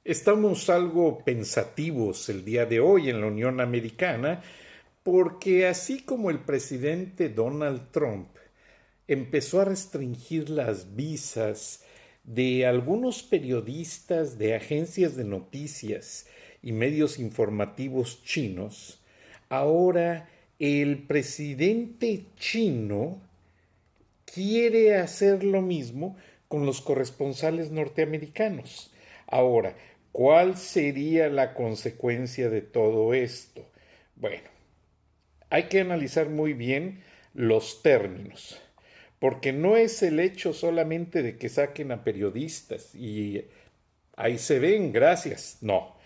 Estamos algo pensativos el día de hoy en la Unión Americana porque así como el presidente Donald Trump empezó a restringir las visas de algunos periodistas de agencias de noticias y medios informativos chinos, ahora el presidente chino quiere hacer lo mismo con los corresponsales norteamericanos. Ahora, ¿cuál sería la consecuencia de todo esto? Bueno, hay que analizar muy bien los términos, porque no es el hecho solamente de que saquen a periodistas y ahí se ven, gracias. No.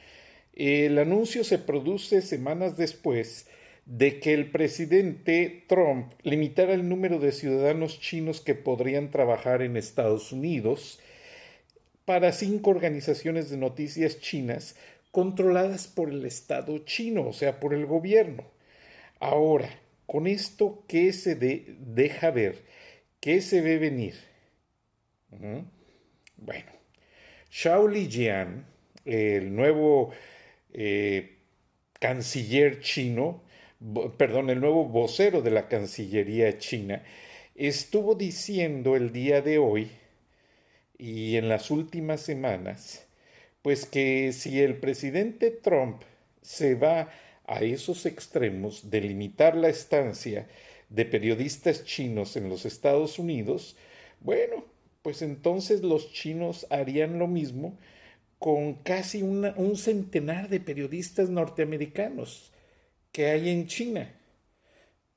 El anuncio se produce semanas después de que el presidente Trump limitara el número de ciudadanos chinos que podrían trabajar en Estados Unidos para 5 organizaciones de noticias chinas controladas por el Estado chino, o sea, por el gobierno. Ahora, con esto, ¿qué se deja ver? ¿Qué se ve venir? ¿Mm? Bueno, Zhao Lijian, el nuevo eh, canciller chino, perdón, el nuevo vocero de la Cancillería china, estuvo diciendo el día de hoy y en las últimas semanas, pues que si el presidente Trump se va a esos extremos de limitar la estancia de periodistas chinos en los Estados Unidos, bueno, pues entonces los chinos harían lo mismo con casi un centenar de periodistas norteamericanos que hay en China.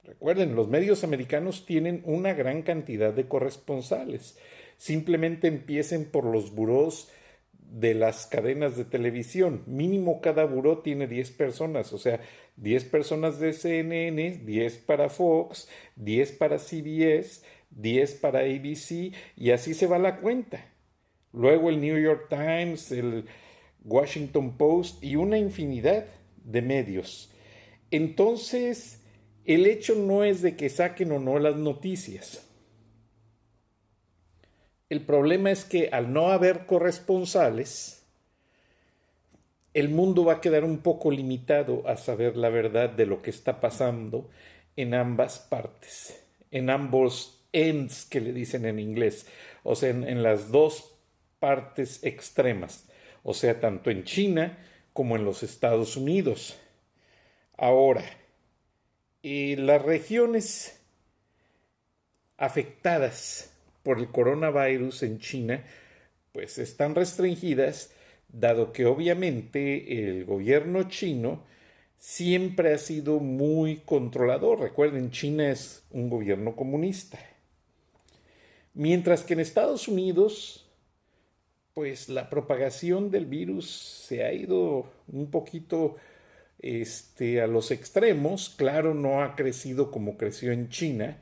Recuerden, los medios americanos tienen una gran cantidad de corresponsales. Simplemente empiecen por los burós de las cadenas de televisión. Mínimo cada buró tiene 10 personas, o sea, 10 personas de CNN, 10 para Fox, 10 para CBS, 10 para ABC y así se va la cuenta. Luego el New York Times, el Washington Post y una infinidad de medios. Entonces, el hecho no es de que saquen o no las noticias. El problema es que al no haber corresponsales, el mundo va a quedar un poco limitado a saber la verdad de lo que está pasando en ambas partes, en ambos ends que le dicen en inglés, o sea, en las dos partes extremas, o sea, tanto en China como en los Estados Unidos. Ahora, las regiones afectadas por el coronavirus en China, pues están restringidas, dado que obviamente el gobierno chino siempre ha sido muy controlador. Recuerden, China es un gobierno comunista. Mientras que en Estados Unidos, pues la propagación del virus se ha ido un poquito a los extremos. Claro, no ha crecido como creció en China,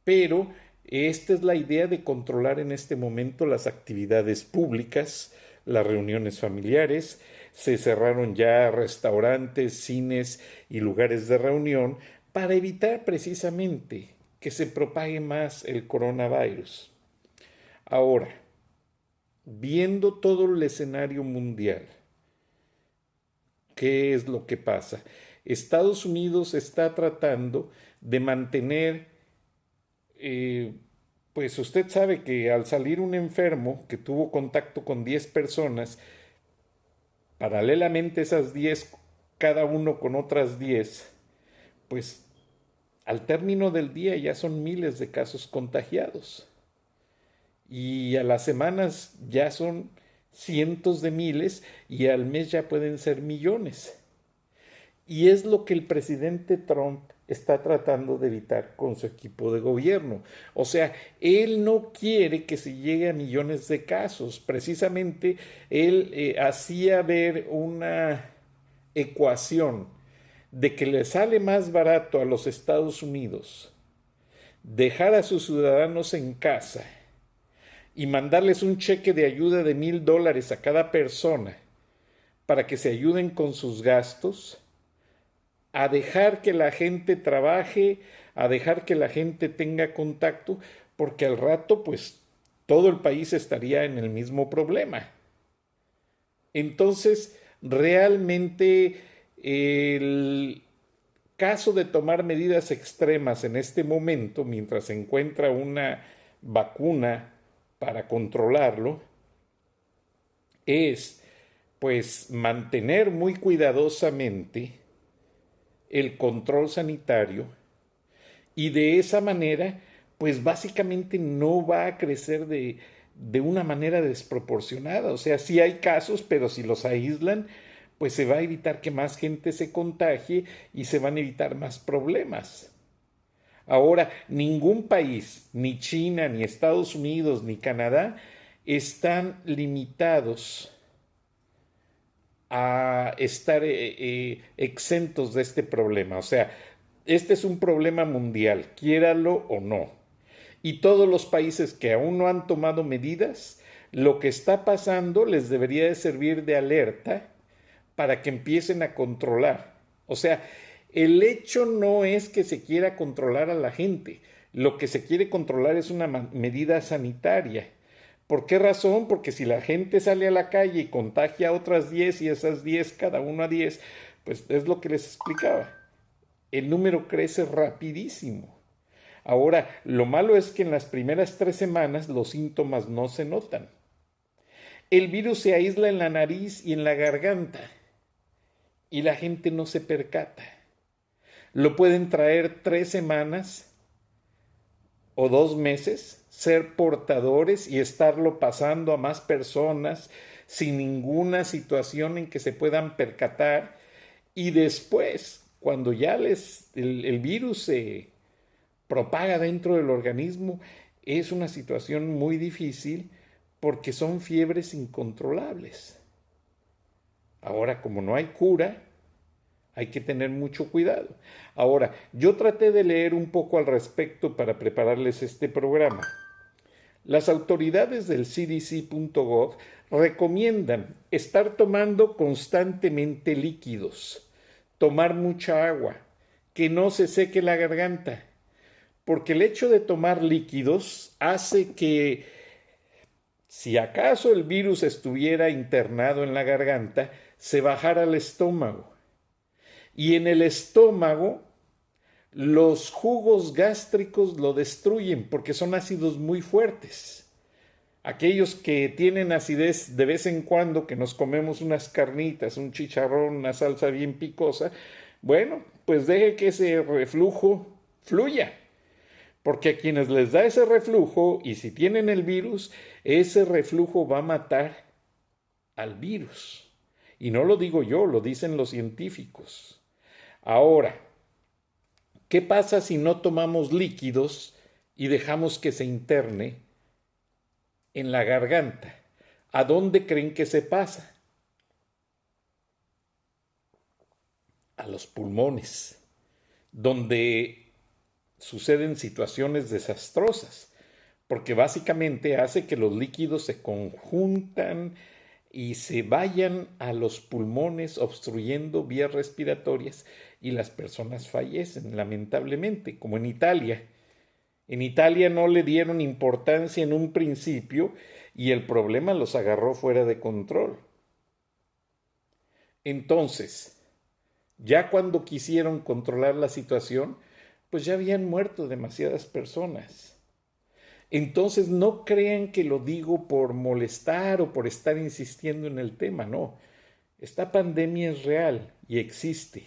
pero esta es la idea de controlar en este momento las actividades públicas, las reuniones familiares. Se cerraron ya restaurantes, cines y lugares de reunión para evitar precisamente que se propague más el coronavirus. Ahora, viendo todo el escenario mundial, ¿qué es lo que pasa? Estados Unidos está tratando de mantener, eh, pues usted sabe que al salir un enfermo que tuvo contacto con 10 personas, paralelamente esas 10, cada uno con otras 10, pues al término del día ya son miles de casos contagiados. Y a las semanas ya son cientos de miles y al mes ya pueden ser millones. Y es lo que el presidente Trump está tratando de evitar con su equipo de gobierno. O sea, él no quiere que se llegue a millones de casos. Precisamente él hacía ver una ecuación de que le sale más barato a los Estados Unidos dejar a sus ciudadanos en casa y mandarles un cheque de ayuda de $1,000 a cada persona para que se ayuden con sus gastos, a dejar que la gente trabaje, a dejar que la gente tenga contacto, porque al rato pues todo el país estaría en el mismo problema. Entonces, realmente el caso de tomar medidas extremas en este momento, mientras se encuentra una vacuna para controlarlo, es pues mantener muy cuidadosamente el control sanitario y de esa manera pues básicamente no va a crecer de una manera desproporcionada. O sea, sí hay casos, pero si los aíslan, pues se va a evitar que más gente se contagie y se van a evitar más problemas. Ahora, ningún país, ni China, ni Estados Unidos, ni Canadá, están limitados a estar exentos de este problema. O sea, este es un problema mundial, quiéralo o no. Y todos los países que aún no han tomado medidas, lo que está pasando les debería de servir de alerta para que empiecen a controlar. O sea, el hecho no es que se quiera controlar a la gente, lo que se quiere controlar es una medida sanitaria. ¿Por qué razón? Porque si la gente sale a la calle y contagia a otras 10 y esas 10, cada uno a 10, pues es lo que les explicaba. El número crece rapidísimo. Ahora, lo malo es que en las primeras 3 semanas los síntomas no se notan. El virus se aísla en la nariz y en la garganta y la gente no se percata. Lo pueden traer 3 semanas o 2 meses, ser portadores y estarlo pasando a más personas sin ninguna situación en que se puedan percatar. Y después, cuando ya el virus se propaga dentro del organismo, es una situación muy difícil porque son fiebres incontrolables. Ahora, como no hay cura, hay que tener mucho cuidado. Ahora, yo traté de leer un poco al respecto para prepararles este programa. Las autoridades del CDC.gov recomiendan estar tomando constantemente líquidos, tomar mucha agua, que no se seque la garganta, porque el hecho de tomar líquidos hace que, si acaso el virus estuviera internado en la garganta, se bajara al estómago. Y en el estómago, los jugos gástricos lo destruyen porque son ácidos muy fuertes. Aquellos que tienen acidez de vez en cuando, que nos comemos unas carnitas, un chicharrón, una salsa bien picosa, bueno, pues deje que ese reflujo fluya. Porque a quienes les da ese reflujo, y si tienen el virus, ese reflujo va a matar al virus. Y no lo digo yo, lo dicen los científicos. Ahora, ¿qué pasa si no tomamos líquidos y dejamos que se interne en la garganta? ¿A dónde creen que se pasa? A los pulmones, donde suceden situaciones desastrosas, porque básicamente hace que los líquidos se conjuntan y se vayan a los pulmones obstruyendo vías respiratorias y las personas fallecen, lamentablemente, como en Italia. En Italia no le dieron importancia en un principio y el problema los agarró fuera de control. Entonces, ya cuando quisieron controlar la situación, pues ya habían muerto demasiadas personas. Entonces no crean que lo digo por molestar o por estar insistiendo en el tema, no. Esta pandemia es real y existe.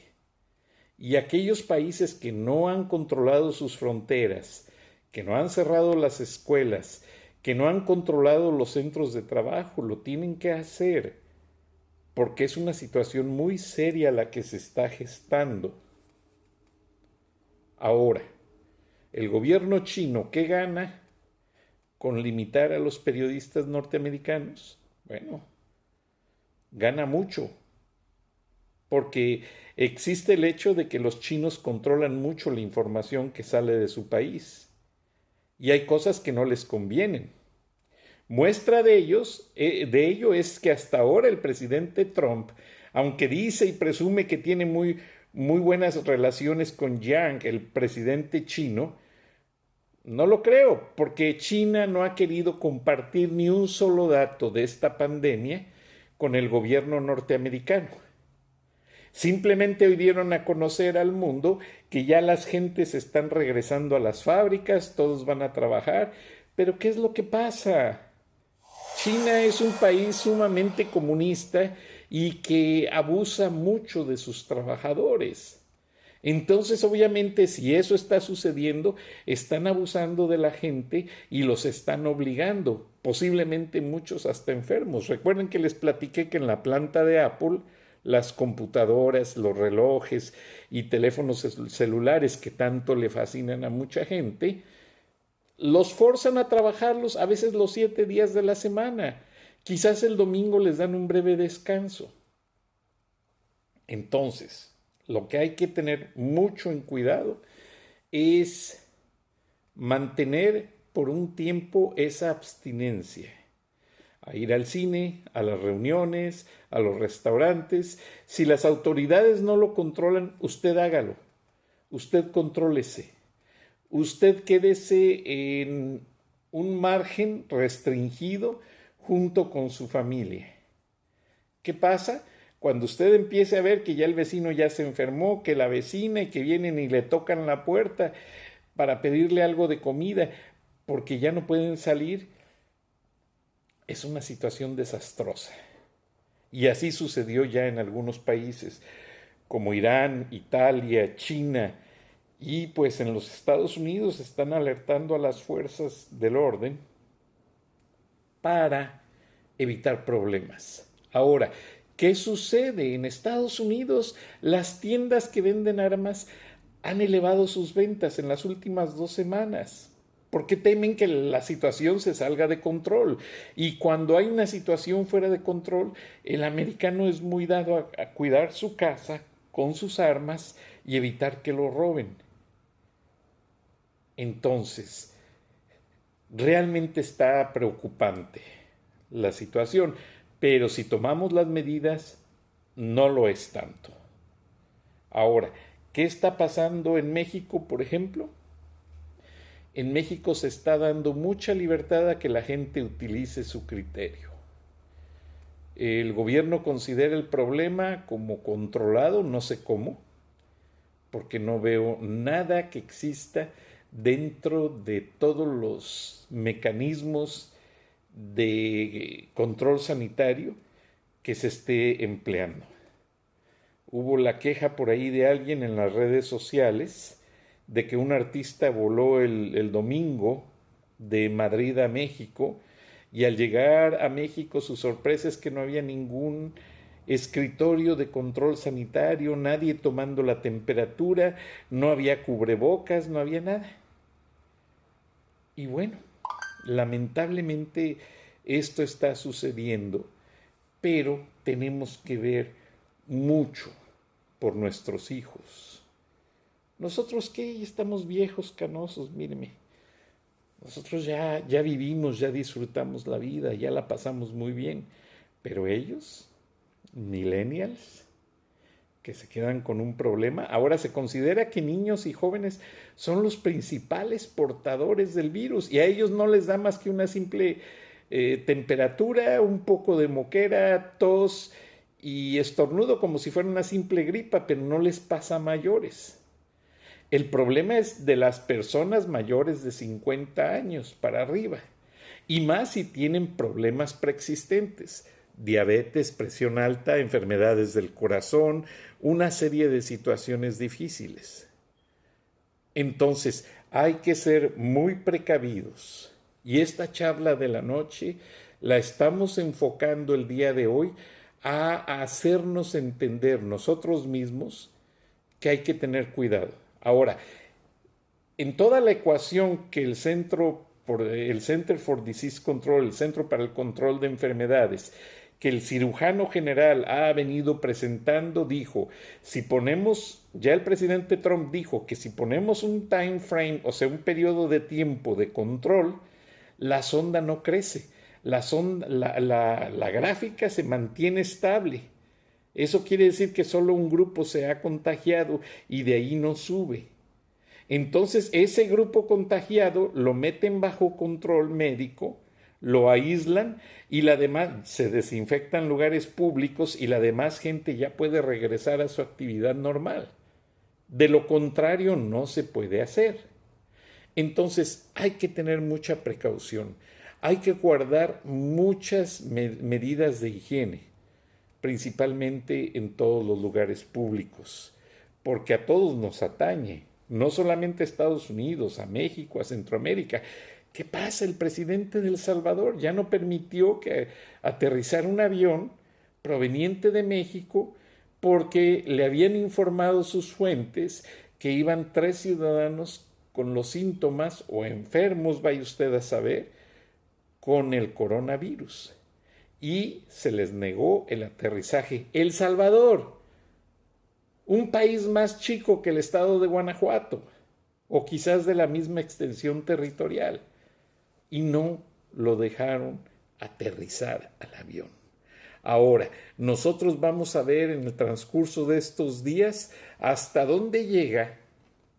Y aquellos países que no han controlado sus fronteras, que no han cerrado las escuelas, que no han controlado los centros de trabajo, lo tienen que hacer, porque es una situación muy seria la que se está gestando. Ahora, el gobierno chino, ¿qué gana con limitar a los periodistas norteamericanos? Bueno, gana mucho, porque existe el hecho de que los chinos controlan mucho la información que sale de su país y hay cosas que no les convienen. Muestra de ello es que hasta ahora el presidente Trump, aunque dice y presume que tiene muy buenas relaciones con Yang, el presidente chino, no lo creo, porque China no ha querido compartir ni un solo dato de esta pandemia con el gobierno norteamericano. Simplemente hoy dieron a conocer al mundo que ya las gentes están regresando a las fábricas, todos van a trabajar, pero ¿qué es lo que pasa? China es un país sumamente comunista y que abusa mucho de sus trabajadores. Entonces, obviamente, si eso está sucediendo, están abusando de la gente y los están obligando, posiblemente muchos hasta enfermos. Recuerden que les platiqué que en la planta de Apple, las computadoras, los relojes y teléfonos celulares que tanto le fascinan a mucha gente, los forzan a trabajarlos a veces los 7 días de la semana. Quizás el domingo les dan un breve descanso. Entonces, lo que hay que tener mucho en cuidado es mantener por un tiempo esa abstinencia. A ir al cine, a las reuniones, a los restaurantes. Si las autoridades no lo controlan, usted hágalo. Usted contrólese. Usted quédese en un margen restringido junto con su familia. ¿Qué pasa? Cuando usted empiece a ver que ya el vecino ya se enfermó, que la vecina y que vienen y le tocan la puerta para pedirle algo de comida porque ya no pueden salir, es una situación desastrosa. Y así sucedió ya en algunos países como Irán, Italia, China, y pues en los Estados Unidos están alertando a las fuerzas del orden para evitar problemas. Ahora, ¿qué sucede? En Estados Unidos las tiendas que venden armas han elevado sus ventas en las últimas 2 semanas porque temen que la situación se salga de control. Y cuando hay una situación fuera de control, el americano es muy dado a cuidar su casa con sus armas y evitar que lo roben. Entonces, realmente está preocupante la situación, pero si tomamos las medidas, no lo es tanto. Ahora, ¿qué está pasando en México, por ejemplo? En México se está dando mucha libertad a que la gente utilice su criterio. El gobierno considera el problema como controlado, no sé cómo, porque no veo nada que exista dentro de todos los mecanismos de control sanitario que se esté empleando. Hubo la queja por ahí de alguien en las redes sociales de que un artista voló el domingo de Madrid a México y al llegar a México su sorpresa es que no había ningún escritorio de control sanitario, nadie tomando la temperatura, no había cubrebocas, no había nada. Y bueno, lamentablemente esto está sucediendo, pero tenemos que ver mucho por nuestros hijos. Nosotros qué, estamos viejos, canosos, míreme. Nosotros ya vivimos, ya disfrutamos la vida, ya la pasamos muy bien. Pero ellos, millennials, que se quedan con un problema, ahora se considera que niños y jóvenes son los principales portadores del virus y a ellos no les da más que una simple temperatura, un poco de moquera, tos y estornudo como si fuera una simple gripa, pero no les pasa a mayores. El problema es de las personas mayores de 50 años para arriba, y más si tienen problemas preexistentes, diabetes, presión alta, enfermedades del corazón, una serie de situaciones difíciles. Entonces, hay que ser muy precavidos. Y esta charla de la noche la estamos enfocando el día de hoy a hacernos entender nosotros mismos que hay que tener cuidado. Ahora, en toda la ecuación que el Center for Disease Control, el Centro para el Control de Enfermedades, que el cirujano general ha venido presentando, dijo, si ponemos, ya el presidente Trump dijo que si ponemos un time frame, o sea, un periodo de tiempo de control, la sonda no crece, la gráfica se mantiene estable. Eso quiere decir que solo un grupo se ha contagiado y de ahí no sube. Entonces ese grupo contagiado lo meten bajo control médico, lo aíslan y la demás se desinfectan lugares públicos y la demás gente ya puede regresar a su actividad normal. De lo contrario, no se puede hacer. Entonces, hay que tener mucha precaución. Hay que guardar muchas medidas de higiene, principalmente en todos los lugares públicos, porque a todos nos atañe, no solamente a Estados Unidos, a México, a Centroamérica. ¿Qué pasa? El presidente de El Salvador ya no permitió que aterrizara un avión proveniente de México porque le habían informado sus fuentes que iban 3 ciudadanos con los síntomas o enfermos, vaya usted a saber, con el coronavirus. Y se les negó el aterrizaje. El Salvador, un país más chico que el estado de Guanajuato, o quizás de la misma extensión territorial, y no lo dejaron aterrizar al avión. Ahora, nosotros vamos a ver en el transcurso de estos días hasta dónde llega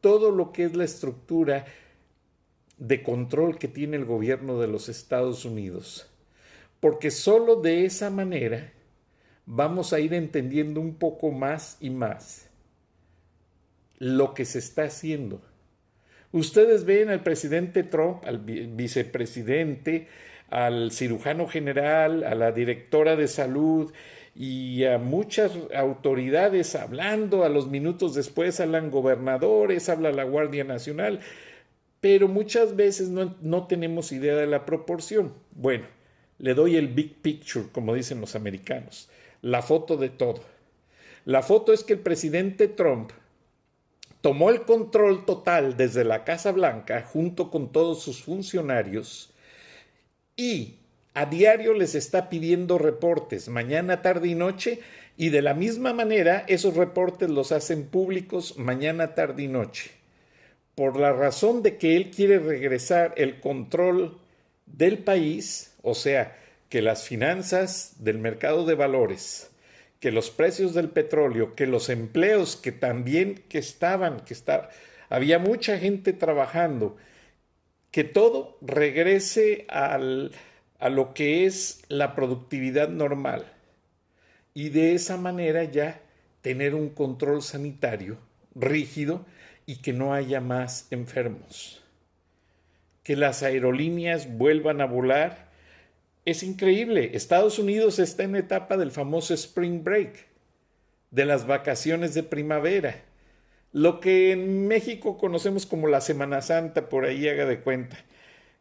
todo lo que es la estructura de control que tiene el gobierno de los Estados Unidos, porque solo de esa manera vamos a ir entendiendo un poco más y más lo que se está haciendo. Ustedes ven al presidente Trump, al vicepresidente, al cirujano general, a la directora de salud y a muchas autoridades hablando. A los minutos después hablan gobernadores, habla la Guardia Nacional, pero muchas veces no tenemos idea de la proporción. Bueno, le doy el big picture, como dicen los americanos, la foto de todo. La foto es que el presidente Trump tomó el control total desde la Casa Blanca junto con todos sus funcionarios y a diario les está pidiendo reportes mañana, tarde y noche, y de la misma manera esos reportes los hacen públicos mañana, tarde y noche, por la razón de que él quiere regresar el control del país, o sea, que las finanzas del mercado de valores, que los precios del petróleo, que los empleos que también había mucha gente trabajando, que todo regrese a lo que es la productividad normal y de esa manera ya tener un control sanitario rígido y que no haya más enfermos. Que las aerolíneas vuelvan a volar. Es increíble. Estados Unidos está en etapa del famoso Spring Break, de las vacaciones de primavera. Lo que en México conocemos como la Semana Santa, por ahí haga de cuenta,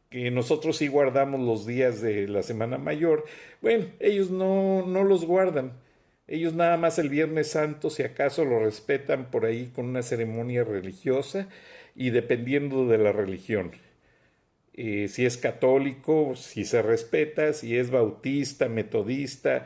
que nosotros sí guardamos los días de la Semana Mayor. Bueno, ellos no los guardan. Ellos nada más el Viernes Santo, si acaso lo respetan por ahí con una ceremonia religiosa y dependiendo de la religión. Si es católico, si se respeta, si es bautista, metodista,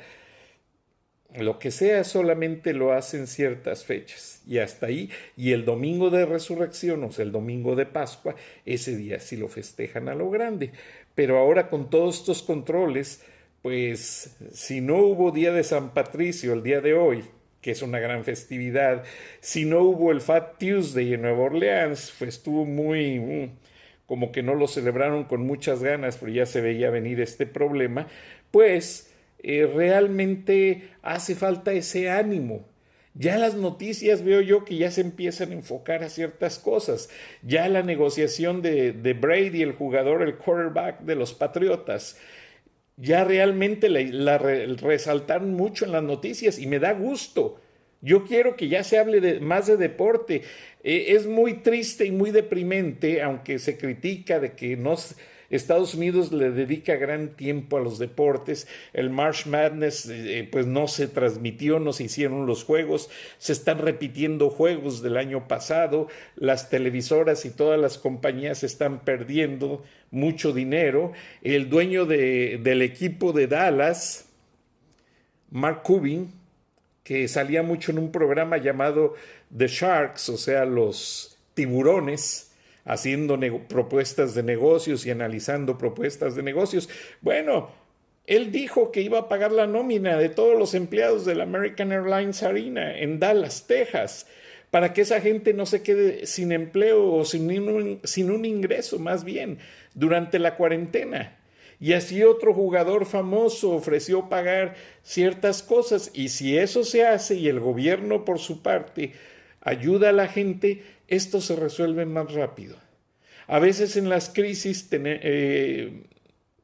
lo que sea, solamente lo hacen ciertas fechas y hasta ahí. Y el domingo de resurrección, o sea, el domingo de Pascua, ese día sí lo festejan a lo grande. Pero ahora con todos estos controles, pues si no hubo día de San Patricio el día de hoy, que es una gran festividad, si no hubo el Fat Tuesday en Nueva Orleans, pues estuvo muy como que no lo celebraron con muchas ganas, pero ya se veía venir este problema, pues realmente hace falta ese ánimo. Ya las noticias veo yo que ya se empiezan a enfocar a ciertas cosas. Ya la negociación de Brady, el jugador, el quarterback de los Patriotas, ya realmente resaltaron mucho en las noticias y me da gusto. Yo quiero que ya se hable más de deporte. Es muy triste y muy deprimente, aunque se critica de que Estados Unidos le dedica gran tiempo a los deportes. El March Madness pues no se transmitió, no se hicieron los juegos, se están repitiendo juegos del año pasado, las televisoras y todas las compañías están perdiendo mucho dinero. El dueño del equipo de Dallas, Mark Cuban, que salía mucho en un programa llamado The Sharks, o sea, los tiburones, haciendo propuestas de negocios y analizando propuestas de negocios. Bueno, él dijo que iba a pagar la nómina de todos los empleados del American Airlines Arena en Dallas, Texas, para que esa gente no se quede sin empleo o sin un ingreso, más bien, durante la cuarentena. Y así otro jugador famoso ofreció pagar ciertas cosas. Y si eso se hace y el gobierno por su parte ayuda a la gente, esto se resuelve más rápido. A veces en las crisis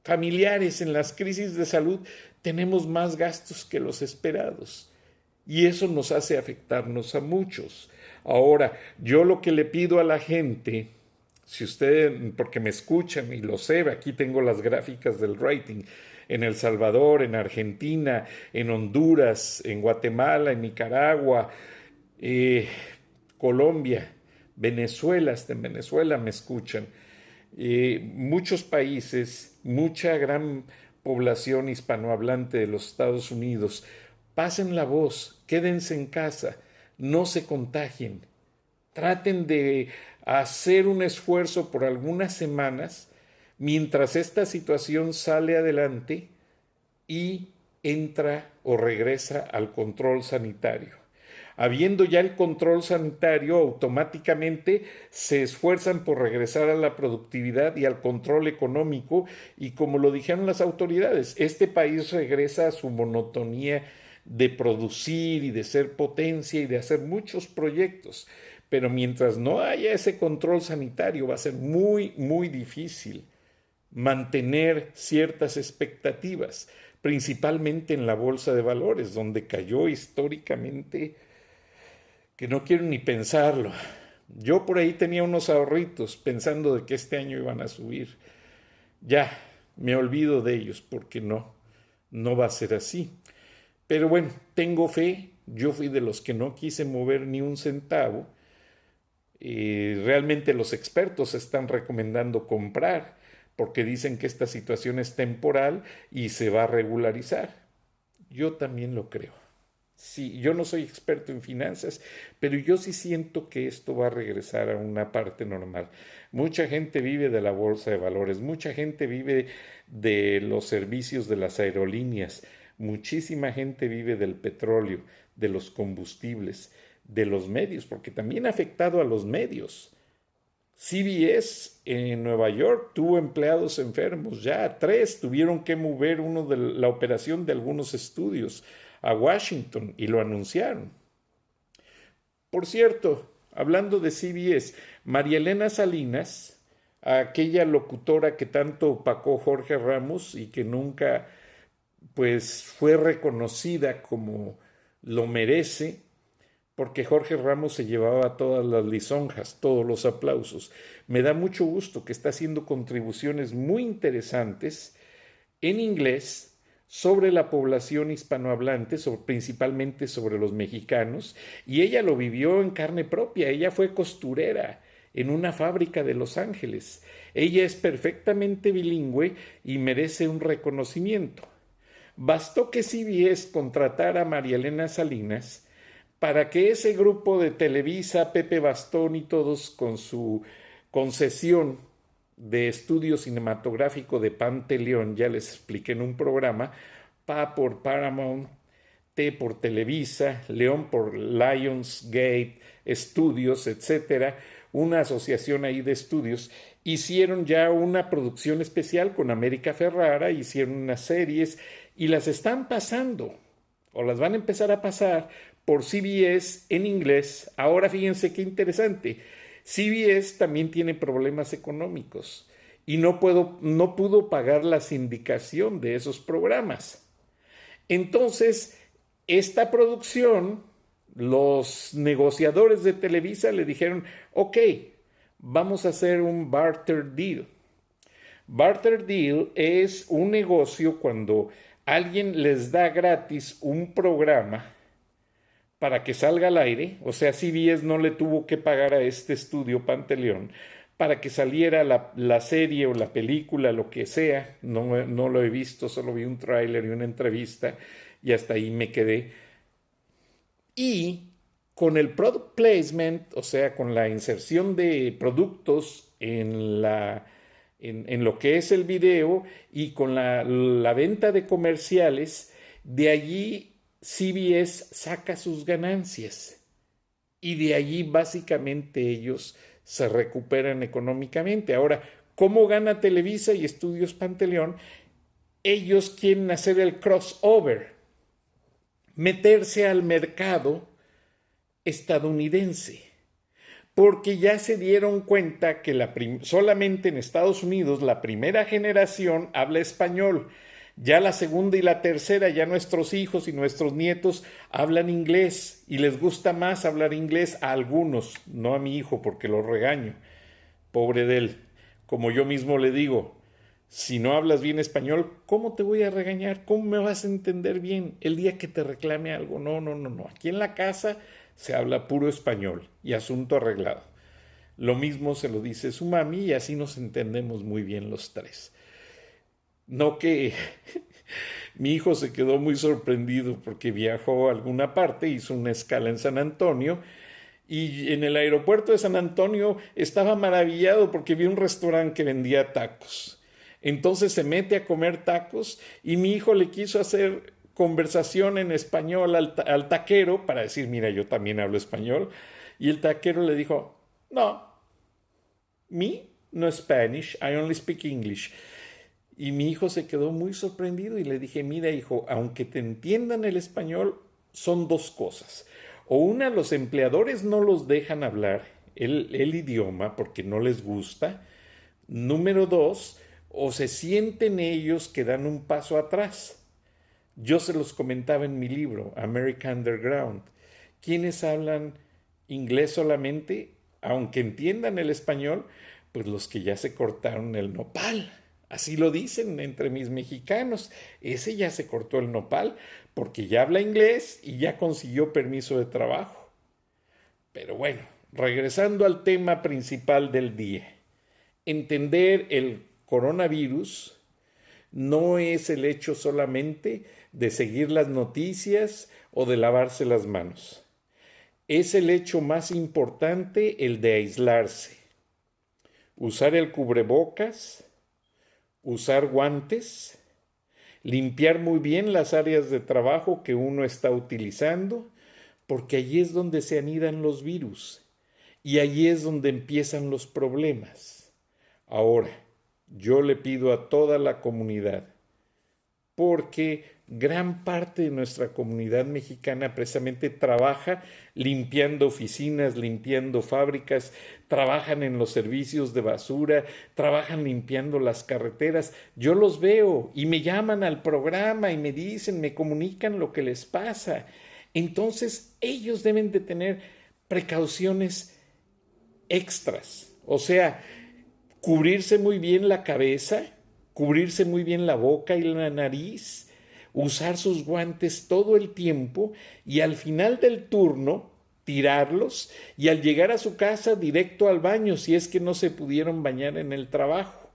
familiares, en las crisis de salud, tenemos más gastos que los esperados. Y eso nos hace afectarnos a muchos. Ahora, yo lo que le pido a la gente, si usted, porque me escuchan y lo sé, aquí tengo las gráficas del rating, en El Salvador, en Argentina, en Honduras, en Guatemala, en Nicaragua, Colombia, Venezuela, hasta en Venezuela me escuchan. Muchos países, mucha gran población hispanohablante de los Estados Unidos, pasen la voz, quédense en casa, no se contagien, traten de hacer un esfuerzo por algunas semanas mientras esta situación sale adelante y entra o regresa al control sanitario. Habiendo ya el control sanitario, automáticamente se esfuerzan por regresar a la productividad y al control económico y como lo dijeron las autoridades, este país regresa a su monotonía de producir y de ser potencia y de hacer muchos proyectos. Pero mientras no haya ese control sanitario va a ser muy, muy difícil mantener ciertas expectativas, principalmente en la bolsa de valores, donde cayó históricamente que no quiero ni pensarlo. Yo por ahí tenía unos ahorritos pensando de que este año iban a subir. Ya, me olvido de ellos porque no va a ser así. Pero bueno, tengo fe. Yo fui de los que no quise mover ni un centavo. Realmente los expertos están recomendando comprar porque dicen que esta situación es temporal y se va a regularizar. Yo también lo creo. Sí, yo no soy experto en finanzas, pero yo sí siento que esto va a regresar a una parte normal. Mucha gente vive de la bolsa de valores, mucha gente vive de los servicios de las aerolíneas, muchísima gente vive del petróleo, de los combustibles, de los medios, porque también ha afectado a los medios. CBS en Nueva York tuvo empleados enfermos, ya 3 tuvieron que mover uno de la operación de algunos estudios a Washington y lo anunciaron. Por cierto, hablando de CBS, María Elena Salinas, aquella locutora que tanto opacó Jorge Ramos y que nunca pues fue reconocida como lo merece, porque Jorge Ramos se llevaba todas las lisonjas, todos los aplausos. Me da mucho gusto que está haciendo contribuciones muy interesantes en inglés sobre la población hispanohablante, principalmente sobre los mexicanos, y ella lo vivió en carne propia. Ella fue costurera en una fábrica de Los Ángeles. Ella es perfectamente bilingüe y merece un reconocimiento. Bastó que CBS contratara a María Elena Salinas para que ese grupo de Televisa, Pepe Bastón y todos con su concesión de estudio cinematográfico de Panteleón, ya les expliqué en un programa, PA por Paramount, T por Televisa, León por Lionsgate, Estudios, etcétera, una asociación ahí de estudios, hicieron ya una producción especial con América Ferrara, hicieron unas series y las están pasando, o las van a empezar a pasar por CBS en inglés. Ahora fíjense qué interesante. CBS también tiene problemas económicos y no pudo pagar la sindicación de esos programas. Entonces, esta producción, los negociadores de Televisa le dijeron, ok, vamos a hacer un barter deal. Barter deal es un negocio cuando alguien les da gratis un programa para que salga al aire, o sea, CBS no le tuvo que pagar a este estudio Panteleón para que saliera la serie o la película, lo que sea. No lo he visto, solo vi un tráiler y una entrevista y hasta ahí me quedé. Y con el product placement, o sea, con la inserción de productos en lo que es el video y con la venta de comerciales, de allí CBS saca sus ganancias y de allí básicamente ellos se recuperan económicamente. Ahora, ¿cómo gana Televisa y Estudios Panteleón? ellos quieren hacer el crossover, meterse al mercado estadounidense, porque ya se dieron cuenta que solamente en Estados Unidos la primera generación habla español, ya la segunda y la tercera, ya nuestros hijos y nuestros nietos hablan inglés y les gusta más hablar inglés a algunos, no a mi hijo porque lo regaño, pobre de él. Como yo mismo le digo, si no hablas bien español, ¿cómo te voy a regañar? ¿Cómo me vas a entender bien el día que te reclame algo? No, no, no, no. Aquí en la casa se habla puro español y asunto arreglado. Lo mismo se lo dice su mami y así nos entendemos muy bien los tres. No que mi hijo se quedó muy sorprendido porque viajó a alguna parte, hizo una escala en San Antonio y en el aeropuerto de San Antonio estaba maravillado porque vio un restaurante que vendía tacos. Entonces se mete a comer tacos y mi hijo le quiso hacer conversación en español al taquero para decir, mira, yo también hablo español. Y el taquero le dijo, no, me no Spanish, I only speak English. Y mi hijo se quedó muy sorprendido y le dije, mira hijo, aunque te entiendan el español, son dos cosas. O una, los empleadores no los dejan hablar el idioma porque no les gusta. Número dos, o se sienten ellos que dan un paso atrás. Yo se los comentaba en mi libro, America Underground. ¿Quiénes hablan inglés solamente? Aunque entiendan el español, pues los que ya se cortaron el nopal. Así lo dicen entre mis mexicanos. Ese ya se cortó el nopal porque ya habla inglés y ya consiguió permiso de trabajo. Pero bueno, regresando al tema principal del día. Entender el coronavirus no es el hecho solamente de seguir las noticias o de lavarse las manos. Es el hecho más importante el de aislarse. Usar el cubrebocas, usar guantes, limpiar muy bien las áreas de trabajo que uno está utilizando, porque allí es donde se anidan los virus y allí es donde empiezan los problemas. Ahora, yo le pido a toda la comunidad, porque gran parte de nuestra comunidad mexicana precisamente trabaja limpiando oficinas, limpiando fábricas, trabajan en los servicios de basura, trabajan limpiando las carreteras. Yo los veo y me llaman al programa y me dicen, me comunican lo que les pasa. Entonces, ellos deben de tener precauciones extras, o sea, cubrirse muy bien la cabeza, cubrirse muy bien la boca y la nariz, usar sus guantes todo el tiempo y al final del turno tirarlos y al llegar a su casa directo al baño si es que no se pudieron bañar en el trabajo.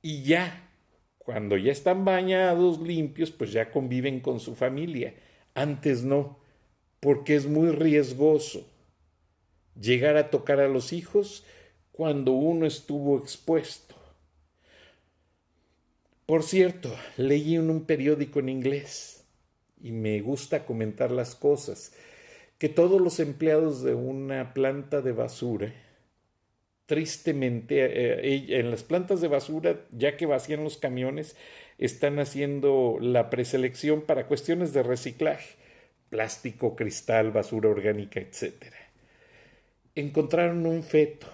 Y ya, cuando ya están bañados, limpios, pues ya conviven con su familia. Antes no, porque es muy riesgoso llegar a tocar a los hijos cuando uno estuvo expuesto. Por cierto, leí en un periódico en inglés y me gusta comentar las cosas, que todos los empleados de una planta de basura, tristemente, en las plantas de basura, ya que vacían los camiones, están haciendo la preselección para cuestiones de reciclaje, plástico, cristal, basura orgánica, etc. Encontraron un feto.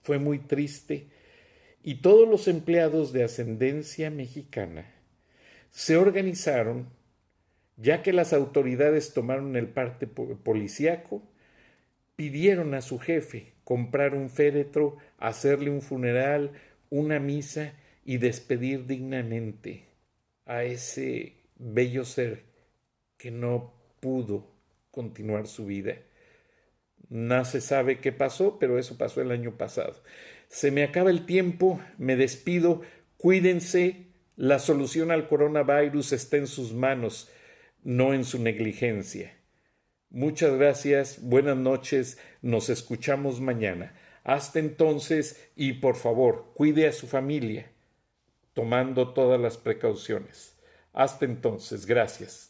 Fue muy triste y todos los empleados de ascendencia mexicana se organizaron, ya que las autoridades tomaron el parte policíaco, pidieron a su jefe comprar un féretro, hacerle un funeral, una misa y despedir dignamente a ese bello ser que no pudo continuar su vida. No se sabe qué pasó, pero eso pasó el año pasado. Se me acaba el tiempo, me despido, cuídense, la solución al coronavirus está en sus manos, no en su negligencia. Muchas gracias, buenas noches, nos escuchamos mañana. Hasta entonces y por favor, cuide a su familia, tomando todas las precauciones. Hasta entonces, gracias.